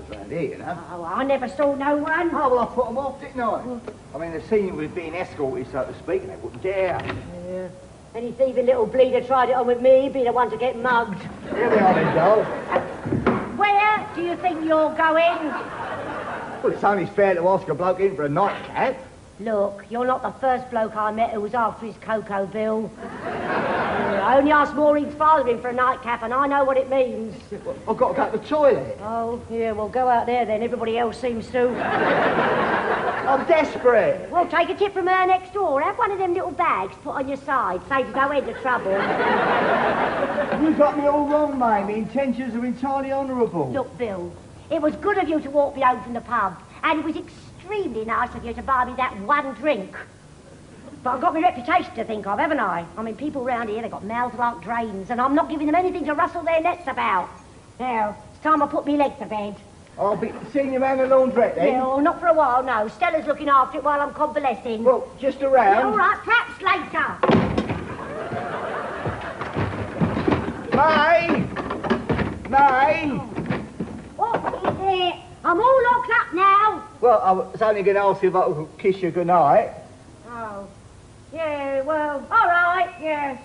locals round here, you know. Oh, I never saw no one. Oh, well, I put them off, didn't I? I mean, the scene was being escorted, so to speak, and they wouldn't dare. Yeah. Any thieving little bleeder tried it on with me, he'd be the one to get mugged. Here we are then, Dole. Where do you think you're going? Well, it's only fair to ask a bloke in for a nightcap. Look, you're not the first bloke I met who was after his cocoa bill. I only asked Maureen's father in for a nightcap, and I know what it means. Well, I've got to go to the toilet. Oh, yeah, well, go out there then. Everybody else seems to. I'm desperate. Well, take a tip from her next door. Have one of them little bags put on your side. Saves you no end of trouble. You got me all wrong, mate. My intentions are entirely honourable. Look, Bill, it was good of you to walk me home from the pub, and it was extremely nice of you to buy me that one drink. But I've got my reputation to think of, haven't I? I mean, people round here, they've got mouths like drains, and I'm not giving them anything to rustle their nets about. Now, it's time I put me leg to bed. I'll be seeing you round the laundrette then. No, not for a while, no. Stella's looking after it while I'm convalescing. Well, just around. Yeah, all right, perhaps later. May! May! What is it? I'm all locked up now. Well, I was only going to ask you if I could kiss you goodnight. Oh. Yeah, well, all right, yeah.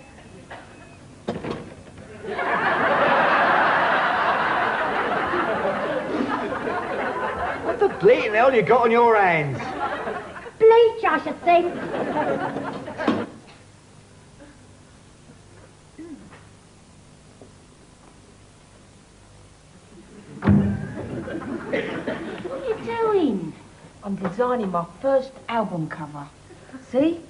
What the bleating hell you got on your hands? Bleach, I should think. What are you doing? I'm designing my first album cover. See?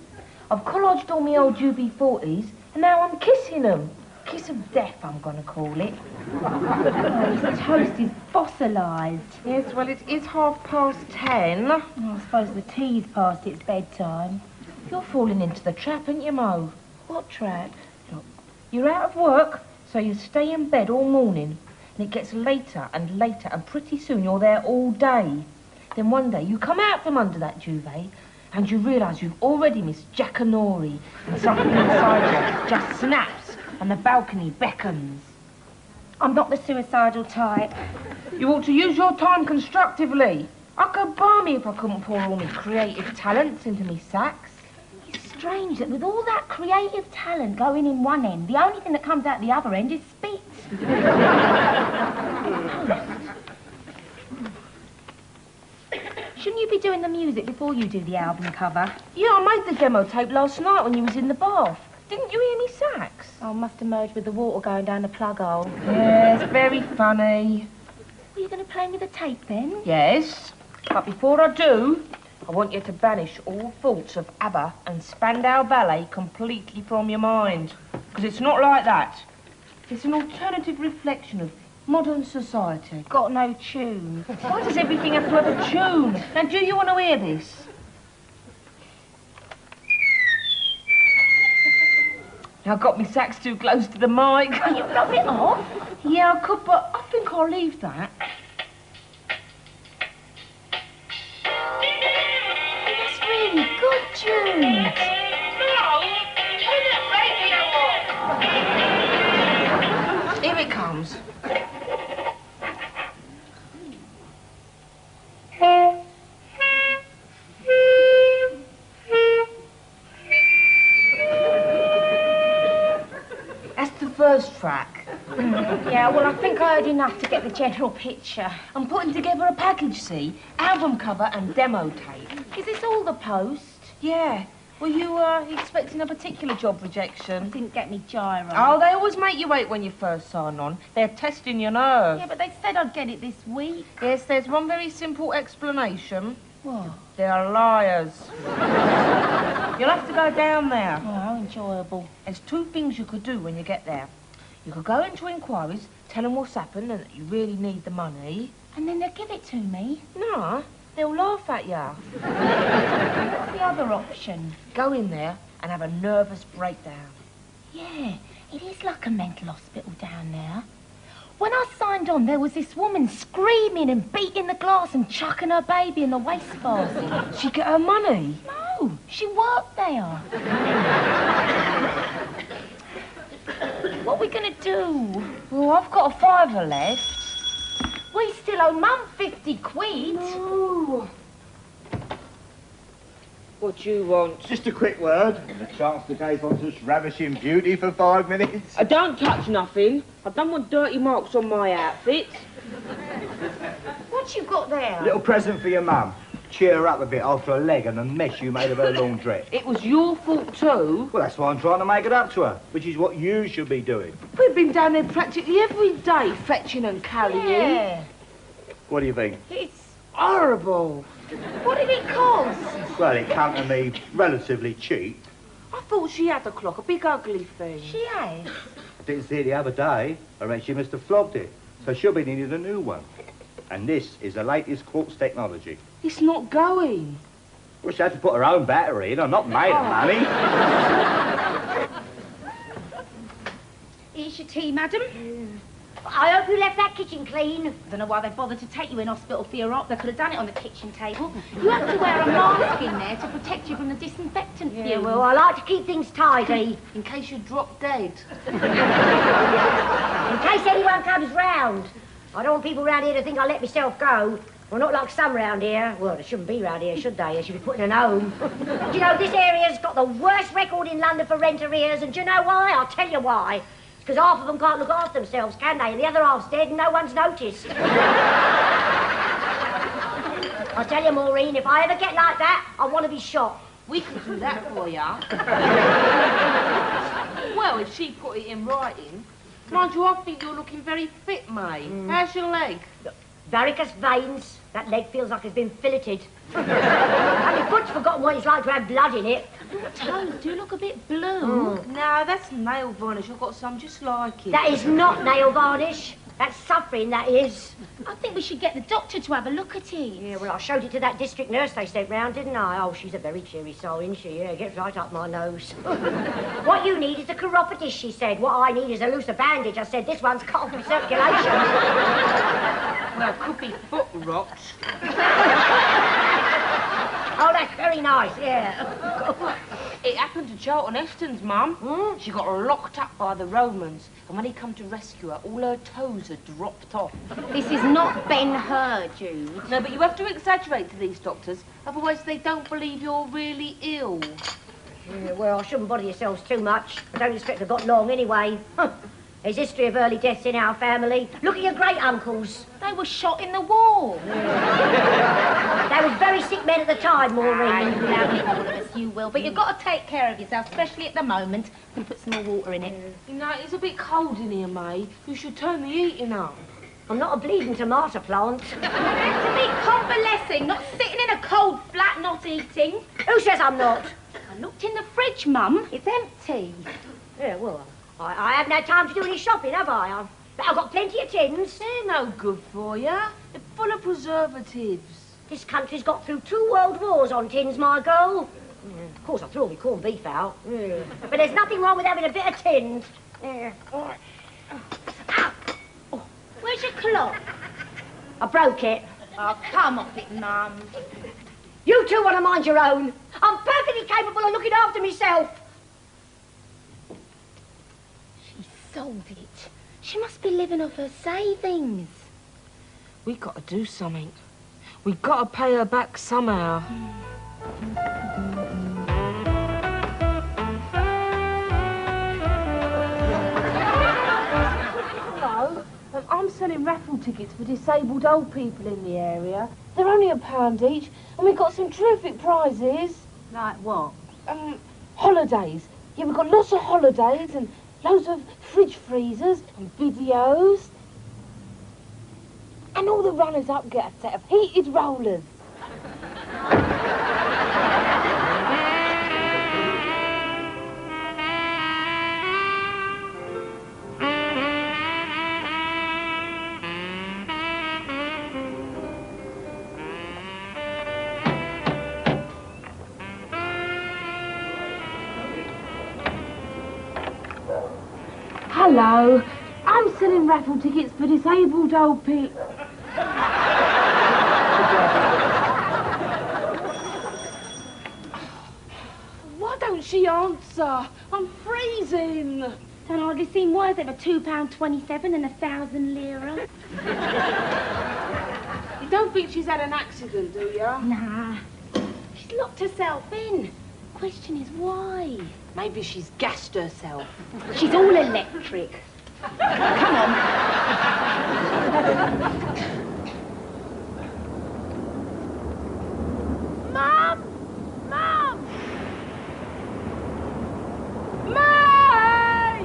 I've collaged all my old UB40s, and now I'm kissing them. Kiss of death, I'm going to call it. Oh, his toast is fossilised. Yes, well, it is 10:30. Oh, I suppose the tea's past its bedtime. You're falling into the trap, ain't you, Mo? What trap? Look, you're out of work, so you stay in bed all morning, and it gets later and later, and pretty soon you're there all day. Then one day you come out from under that duvet, and you realise you've already missed Jackanory, and something inside you just snaps, and the balcony beckons. I'm not the suicidal type. You ought to use your time constructively. I'd go balmy if I couldn't pour all my creative talents into me sacks. It's strange that with all that creative talent going in one end, the only thing that comes out the other end is spit. Shouldn't you be doing the music before you do the album cover? Yeah, I made the demo tape last night when you was in the bath. Didn't you hear me sax? Oh, must have merged with the water going down the plug hole. Yes, very funny. Were you going to play me the tape then? Yes, but before I do, I want you to banish all thoughts of ABBA and Spandau Ballet completely from your mind. Because it's not like that. It's an alternative reflection of modern society. Got no tune. Why does everything have to have a tune? Now, do you want to hear this? I got me sax too close to the mic. Can you rub it off? Yeah, I could, but I think I'll leave that. That's really good, Jude. No! Turn that radio off! Here it comes. First track. Yeah, well, I think I heard enough to get the general picture. I'm putting together a package, see? Album cover and demo tape. Is this all the post? Yeah. Were you, expecting a particular job rejection? Didn't get me gyro. Oh, they always make you wait when you first sign on. They're testing your nerves. Yeah, but they said I'd get it this week. Yes, there's one very simple explanation. What? They're liars. You'll have to go down there. Oh, how enjoyable. There's two things you could do when you get there. You could go into inquiries, tell them what's happened and that you really need the money. And then they'll give it to me? No, they'll laugh at you. What's the other option? Go in there and have a nervous breakdown. Yeah, it is like a mental hospital down there. When I signed on, there was this woman screaming and beating the glass and chucking her baby in the wastebasket. She get her money? No, she worked there. What are we going to do? Well, I've got a £5 left. We still owe Mum 50 quid. No. What do you want? Just a quick word. And a chance to gaze on such ravishing beauty for 5 minutes. I don't touch nothing. I don't want dirty marks on my outfit. What you got there? Little present for your mum. Cheer her up a bit after a leg and a mess you made of her laundrette. It was your fault too. Well, that's why I'm trying to make it up to her, which is what you should be doing. We've been down there practically every day, fetching and carrying. Yeah. What do you think? It's horrible. What did it cost? Well, it came to me relatively cheap. I thought she had a clock, a big ugly thing. She has. I didn't see it the other day. I reckon she must have flogged it. So she'll be needing a new one. And this is the latest quartz technology. It's not going. Well, she had to put her own battery in. I'm not made of money. Here's your tea, madam. I hope you left that kitchen clean. I don't know why they bothered to take you in hospital for your op. They could have done it on the kitchen table. You have to wear a mask in there to protect you from the disinfectant fumes. Yeah, well, I like to keep things tidy. In case you drop dead. In case anyone comes round. I don't want people round here to think I let myself go. Well, not like some round here. Well, they shouldn't be round here, should they? They should be put in a home. Do you know, this area's got the worst record in London for rent arrears, and do you know why? I'll tell you why. Because half of them can't look after themselves, can they? And the other half's dead and no one's noticed. I'll tell you, Maureen, if I ever get like that, I want to be shot. We can do that for ya. Well, if she put it in writing. Mind you, I think you're looking very fit, May. How's your leg? Varicose veins. That leg feels like it's been filleted. And my foot's forgotten what it's like to have blood in it. Your toes do look a bit blue. No, that's nail varnish. I've got some just like it. That is not nail varnish. That's suffering, that is. I think we should get the doctor to have a look at it. Yeah, well, I showed it to that district nurse they sent round, didn't I? Oh, she's a very cheery soul, isn't she? Yeah, gets right up my nose. What you need is a chiropodist, she said. What I need is a looser bandage. I said, this one's cut off my circulation. Well, it could be foot rot. Oh, that's very nice, yeah. It happened to Charlton Heston's mum. She got locked up by the Romans, and when he come to rescue her, all her toes had dropped off. This is not Ben-Hur, Jude. No, but you have to exaggerate to these doctors, otherwise they don't believe you're really ill. Yeah, well, shouldn't bother yourselves too much. I don't expect they've got long anyway. There's history of early deaths in our family. Look at your great-uncles. They were shot in the war. They were very sick men at the time, Maureen. You will, but you've got to take care of yourself, especially at the moment. I'm going to put some more water in it. You know, it's a bit cold in here, May. You should turn the heating up. I'm not a bleeding tomato plant. To be convalescing, not sitting in a cold flat not eating. Who says I'm not? I looked in the fridge, Mum. It's empty. Yeah, well, I haven't had time to do any shopping, have I? But I've got plenty of tins. They're no good for you. They're full of preservatives. This country's got through 2 world wars on tins, my girl. Of course, I threw all my corned beef out. But there's nothing wrong with having a bit of tins. All right. Where's your clock? I broke it. Oh, come off it, Mum. You two want to mind your own. I'm perfectly capable of looking after myself. She sold it. She must be living off her savings. We got to do something. We got to pay her back somehow. Hello. I'm selling raffle tickets for disabled old people in the area. They're only £1 each, and we've got some terrific prizes. Like what? Holidays. Yeah, we've got lots of holidays and loads of fridge freezers and videos. And all the runners-up get a set of heated rollers. Hello, I'm selling raffle tickets for disabled old people. Why don't she answer? I'm freezing. Don't hardly seem worth it for £2.27 and 1,000 lira. You don't think she's had an accident, do you? Nah. She's locked herself in. Question is why? Maybe she's gassed herself. She's all electric. Come on. Mum! Mum! May!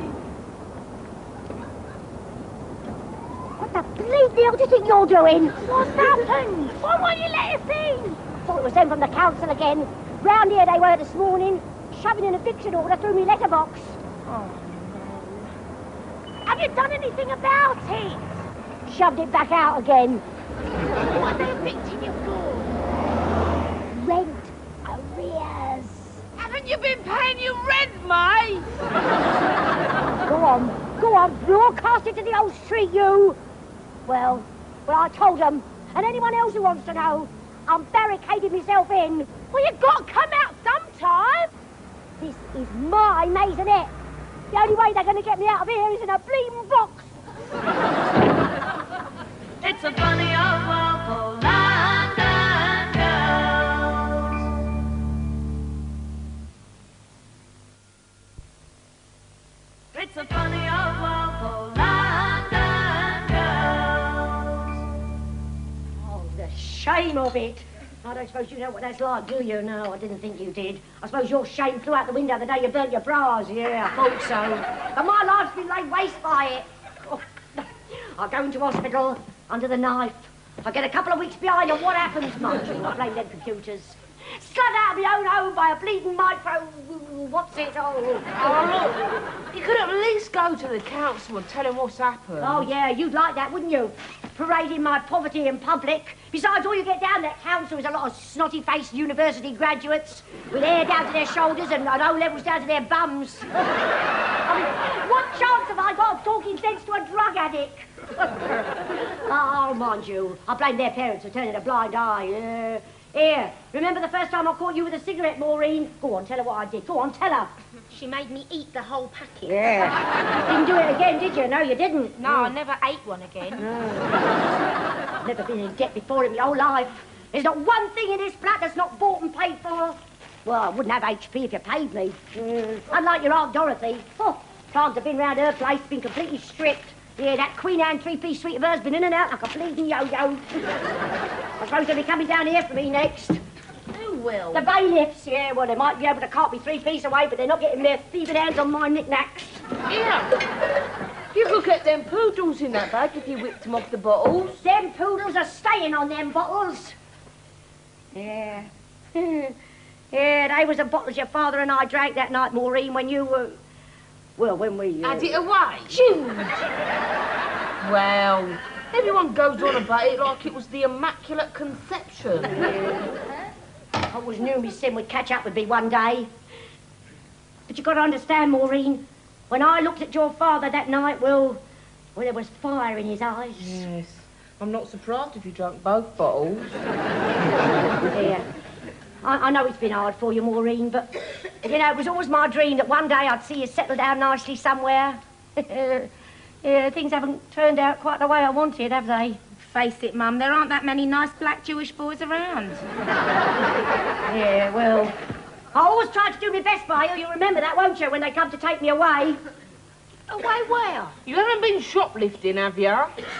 What the bleeding hell do you think you're doing? What's happened? Why won't you let us in? Thought it was them from the council again. Round here they were this morning, shoving an eviction order through me letterbox. Oh, no. Have you done anything about it? Shoved it back out again. What are they evicting you for? Rent arrears. Haven't you been paying your rent, May? Go on, broadcast it to the old street, you. Well, I told them, and anyone else who wants to know, I'm barricading myself in. Well, you've got to come out sometime. This is my maisonette. The only way they're going to get me out of here is in a bleeding box. It's a funny old world for London girls. It's a funny old world for London girls. Oh, the shame of it. I don't suppose you know what that's like, do you? No, I didn't think you did. I suppose your shame flew out the window the day you burnt your bras. Yeah, I thought so. But my life's been laid waste by it. Oh, I go into hospital under the knife. I get a couple of weeks behind and what happens? Mind you, I blame them computers. Slut out of my own home by a bleeding micro... What's it? Oh, look. You could at least go to the council and tell him what's happened. Oh, yeah, you'd like that, wouldn't you? Parading my poverty in public. Besides, all you get down that council is a lot of snotty-faced university graduates with hair down to their shoulders and O-levels down to their bums. I mean, what chance have I got of talking sense to a drug addict? Oh, mind you, I blame their parents for turning a blind eye, yeah. Here, remember the first time I caught you with a cigarette, Maureen? Go on, tell her what I did. Go on, tell her. She made me eat the whole packet. Yeah. Didn't do it again, did you? No, you didn't. No, I never ate one again. I've never been in debt before in my whole life. There's not one thing in this flat that's not bought and paid for. Well, I wouldn't have HP if you paid me. Unlike your Aunt Dorothy. Oh, times have been round her place, been completely stripped. Yeah, that Queen Anne three-piece suite of hers been in and out like a bleeding yo-yo. I suppose they'll be coming down here for me next. Who will? The bailiffs, yeah, well, they might be able to cart me three-piece away, but they're not getting their thieving hands on my knickknacks. Yeah. You could get them poodles in that bag if you whipped them off the bottles. Them poodles are staying on them bottles. Yeah. Yeah, they was the bottles your father and I drank that night, Maureen, when you were... Well, when we... Had it away? Jude! Well, everyone goes on about it like it was the Immaculate Conception. Yeah. I always knew me sin would catch up with me one day. But you've got to understand, Maureen, when I looked at your father that night, well, there was fire in his eyes. Yes. I'm not surprised if you drank both bottles. Yeah. I know it's been hard for you, Maureen, but, you know, it was always my dream that one day I'd see you settle down nicely somewhere. Yeah, things haven't turned out quite the way I wanted, have they? Face it, Mum, there aren't that many nice black Jewish boys around. Yeah, well, I always tried to do my best by you. You'll remember that, won't you, when they come to take me away? Away where? You haven't been shoplifting, have you?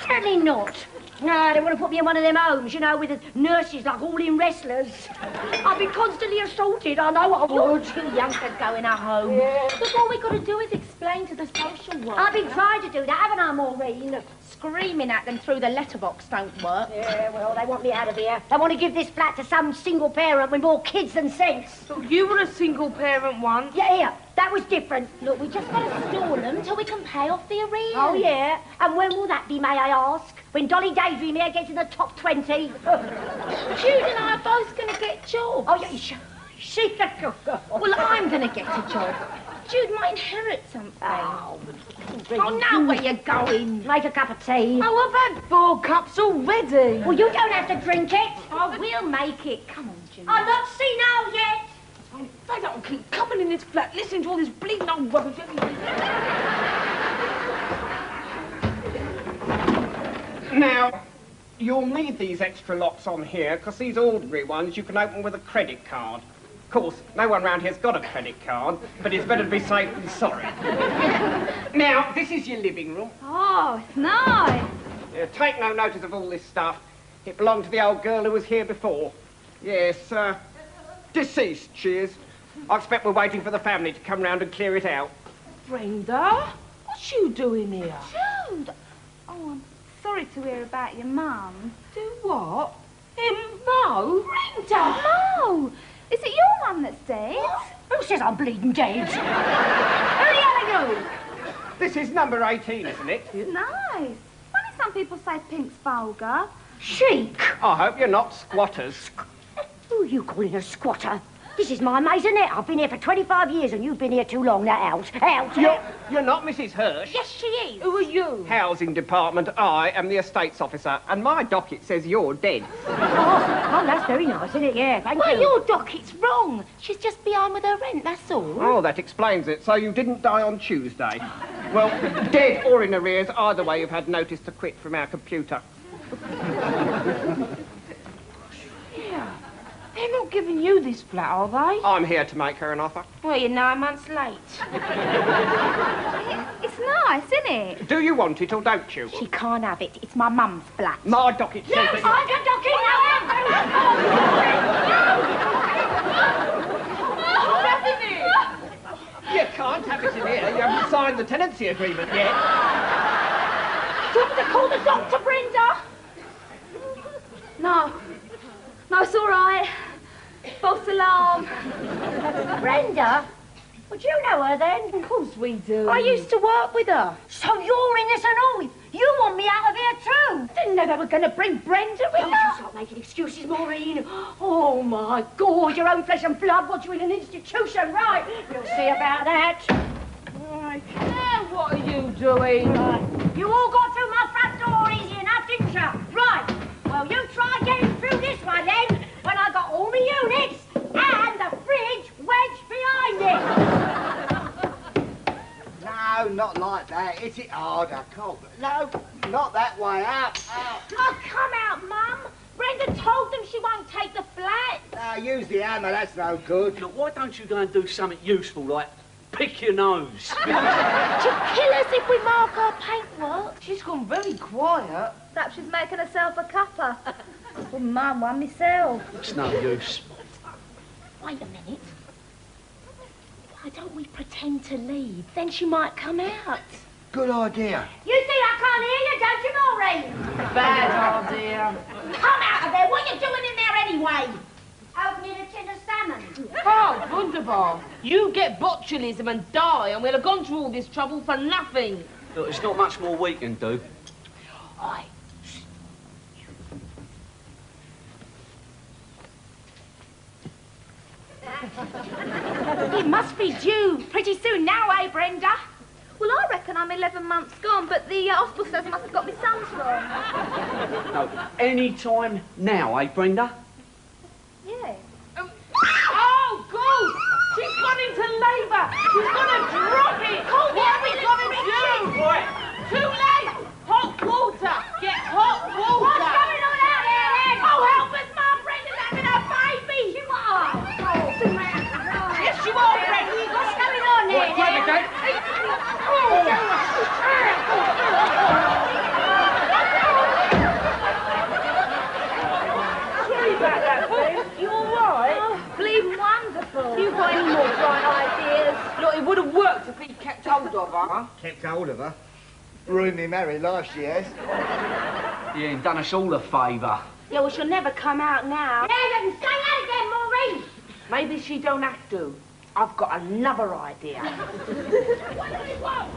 Certainly not. No, they want to put me in one of them homes, you know, with the nurses like all in wrestlers. I'd be constantly assaulted, I know I would. You're too young to go in a home. Yeah. Look, all we got to do is explain to the social worker. I've been trying to do that, haven't I, Maureen? Screaming at them through the letterbox don't work. Yeah, well, they want me out of here. They want to give this flat to some single parent with more kids than sense. Look, you were a single parent once. Yeah, that was different. Look, we just got to stall them till we can pay off the arrears. Oh, yeah? And when will that be, may I ask? When Dolly Daydream here gets in the top 20? Jude and I are both going to get jobs. Oh, yeah, she... Well, I'm going to get a job. Jude might inherit something. Oh, now where you going? Make a cup of tea. Oh, I've had 4 cups already. Well, you don't have to drink it. Oh, we'll make it. Come on, Jude. I'm not senile yet. Oh, they don't keep coming in this flat listening to all this bleeding old rubbish. Now, You'll need these extra locks on here, because these ordinary ones you can open with a credit card. Of course, no one round here's got a credit card, but it's better to be safe than sorry. Now, this is your living room. Oh, it's nice. Take no notice of all this stuff. It belonged to the old girl who was here before. Yes, deceased she is. I expect we're waiting for the family to come round and clear it out. Brenda, what's you doing here? Jude! Oh, I'm sorry to hear about your mum. Do what? Mo? Brenda! No! Is it your mum that's dead? Who says I'm bleeding dead? Who the hell are you? This is number 18, isn't it? Nice. Funny some people say pink's vulgar. Chic. I hope you're not squatters. Who are you calling a squatter? This is my maisonette. I've been here for 25 years and you've been here too long. Now, out. You're not Mrs. Hirsch. Yes, she is. Who are you? Housing department. I am the estates officer, and my docket says you're dead. Oh, that's very nice, isn't it? Yeah, thank Well, you. your docket's wrong. She's just behind with her rent, that's all. Oh, that explains it. So you didn't die on Tuesday. Well, dead or in arrears, either way you've had notice to quit from our computer. Yeah. They're not giving you this flat, are they? I'm here to make her an offer. Well, you're 9 months late. It's nice, isn't it? Do you want it or don't you? She can't have it. It's my mum's flat. My docket says that I can you can't have it in here. You haven't signed the tenancy agreement yet. Do you want me to call the doctor, Brenda? No, it's all right. False alarm. Brenda? Well, do you know her then? Of course we do. I used to work with her. So you're in this and all? You want me out of here too? Didn't know they were going to bring Brenda in. Don't you start making excuses, Maureen. Oh, my God, your own flesh and blood wants you in an institution, right? We'll see about that. Right. Now what are you doing? You all got through my front door easy enough, didn't you? Right. Well, you try getting through this one then, when I got all my units and the fridge wedged behind it. No, not like that. Hit it harder. Come. No, not that way. Out. Oh, come out, Mum. Brenda told them she won't take the flat. No, use the hammer. That's no good. Look, why don't you go and do something useful, like pick your nose? She'll kill us if we mark her paintwork. She's gone very quiet. Perhaps she's making herself a cuppa. Wouldn't mind one myself. It's no use. Wait a minute. Why don't we pretend to leave? Then she might come out. Good idea. You think I can't hear you, don't you, Maureen? Bad idea. Come out of there. What are you doing in there anyway? Opening a tin of salmon. Oh, wunderbar. You get botulism and die, and we'll have gone through all this trouble for nothing. Look, there's not much more we can do. Aye. It must be due pretty soon now, eh, Brenda? Well, I reckon I'm 11 months gone, but the hospital says I must have got my sons wrong. No, any time now, eh, Brenda? Yeah. Oh, good! She's gone into labour! She's gonna drop it! What are we gonna do? Right. Too late! Hot water! Get hot water! What's going on out here, then? Oh, help us, Mum! Brenda's having a baby! You are. Yes, you are, Brenda! What's going on here, Right, grab it, then? Sorry about that, Ben. You all right? Oh, bleeding wonderful. You got any more bright ideas? Look, it would have worked if he'd kept hold of her. Kept hold of her. Ruined me married life, she has. Yeah, and done us all a favour. Yeah, well, she'll never come out now. There, you can say that again, Maureen. Maybe she don't have to. I've got another idea. What do we want?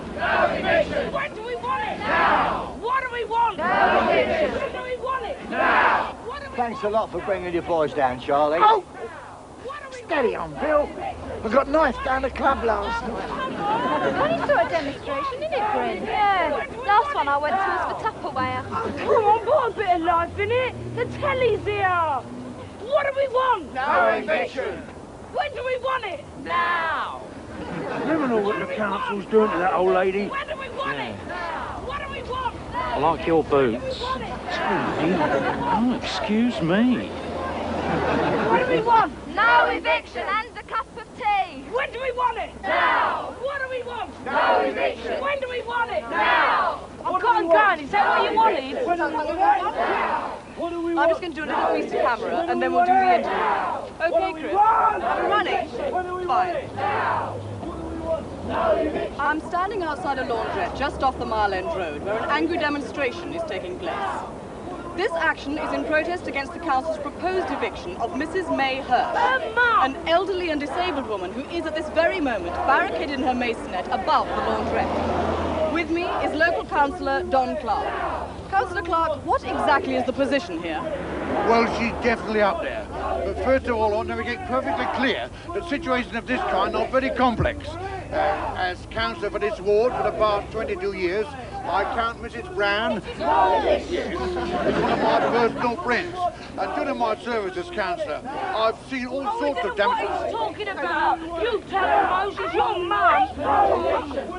When do we want it? Now! What do we want? Now! When do we want it? Now! What do we Thanks a lot for bringing your boys down, Charlie. Oh! Steady on, Bill. I got knifed down the club last night. Funny sort of demonstration, isn't it, Bryn? Yeah. Last one I went to was for Tupperware. Come on, put a bit of life in it. The telly's here. What do we want? No eviction. When do we want it? Now. Never know what the council's doing to that old lady. When do we want it? Now. What do we want? Now. I like your boots. Tony? Oh, excuse me. What do we want? No eviction and a cup of tea. When do we want it? Now. What do we want? No eviction. When do we want it? Now. I've got and gone. Is that what you wanted? I'm just going to do a little piece to camera, and then we'll do the interview. Okay, Chris. I'm running. Fine. I'm standing outside a laundrette just off the Mile End Road, where an angry demonstration is taking place. This action is in protest against the council's proposed eviction of Mrs. May Hirsch, an elderly and disabled woman who is at this very moment barricaded in her masonette above the laundrette. With me is local councillor Don Clark. Councillor Clark, what exactly is the position here? Well, she's definitely up there. But first of all, I want to make perfectly clear that situations of this kind are very complex. As councillor for this ward for the past 22 years, I count Mrs. Brown as one of my personal friends. And during my service as councillor, I've seen all sorts of damage. What he's talking about? You tell her, Moses, your mum.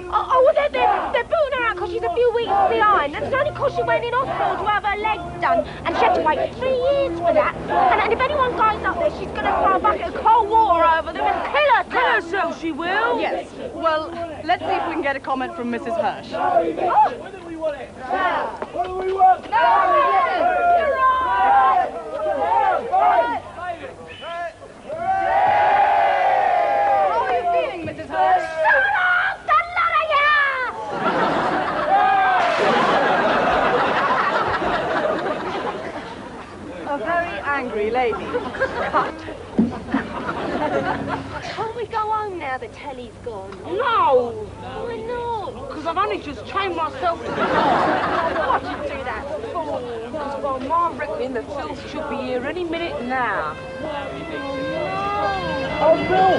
Oh, they're booting her out because she's a few weeks behind. And it's only because she went in hospital to have her legs done. And she had to wait 3 years for that. And if anyone goes up there, she's going to throw a bucket of cold water over them and kill herself. Kill herself, she will? Yes. Well, let's see if we can get a comment from Mrs. Hirsch. When do we want it? What do we want? No! How are you feeling, Mrs. Hirsch? A very angry lady. Cut. Can't we go home now the telly's gone? No! Why not? Because I've only just chained myself to the car. What you do that for? Because my mum reckoning the filth should be here any minute now. Oh, Bill!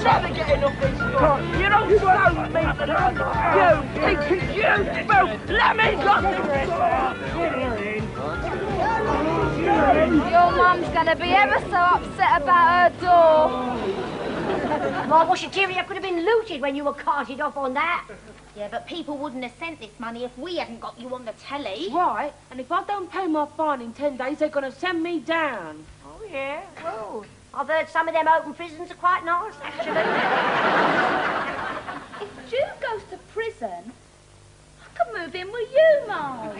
Never getting off this spot. You don't slow me. You think you both. Let me go. Your mum's gonna be ever so upset about her door. My washateria could have been looted when you were carted off on that. Yeah, but people wouldn't have sent this money if we hadn't got you on the telly. Right, and if I don't pay my fine in 10 days, they're going to send me down. Oh, yeah? Well, I've heard some of them open prisons are quite nice, actually. If Jude goes to prison, I can move in with you, Mum.